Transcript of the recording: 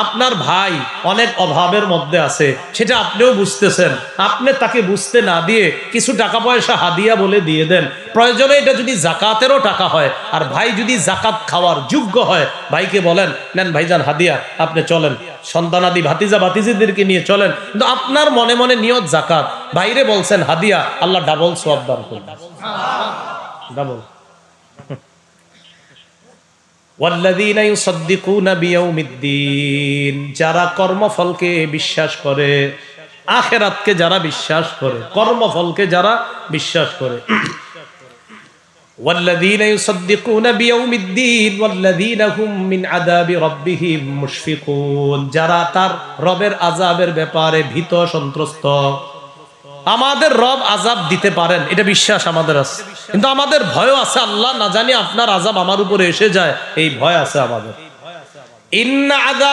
আপনার ভাই অনেক অভাবের মধ্যে আছে, সেটা আপনিও বুঝতেছেন, আপনি তাকে বুঝতে না দিয়ে কিছু টাকা পয়সা হাদিয়া বলে দিয়ে দেন। প্রয়োজনে এটা যদি জাকাতেরও টাকা হয়, আর ভাই যদি জাকাত খাওয়ার যোগ্য হয়, ভাইকে বলেন, নেন ভাইজান হাদিয়া, আপনি চলেন, সন্তানাদি ভাতিজা ভাতিজিদেরকে নিয়ে চলেন, কিন্তু আপনার মনে মনে নিয়ত জাকাত, বাইরে বলছেন হাদিয়া, আল্লাহ ডাবল সওয়াব দান করবেন, ডাবল। ওয়াল্লাযীনা ইউসাদ্দিকুনা বিয়াউমিদ্দিন, যারা কর্মফলকে বিশ্বাস করে, আখিরাতকে যারা বিশ্বাস করে, কর্মফলকে যারা বিশ্বাস করে। ওয়াল্লাযীনা ইউসাদ্দিকুনা বিয়াউমিদ্দিন ওয়াল্লাযীনা হুম মিন আযাবি রাব্বিহিম মুশফিকুন, যারা তার রবের আযাবের ব্যাপারে ভীত সন্ত্রস্ত। আমাদের রব আযাব দিতে পারেন, এটা বিশ্বাস আমাদের আছে, কিন্তু আমাদের ভয় আছে, আল্লাহ না জানি আপনার আযাব আমার উপরে এসে যায়, এই ভয় আছে আমাদের। ইন্না আযাব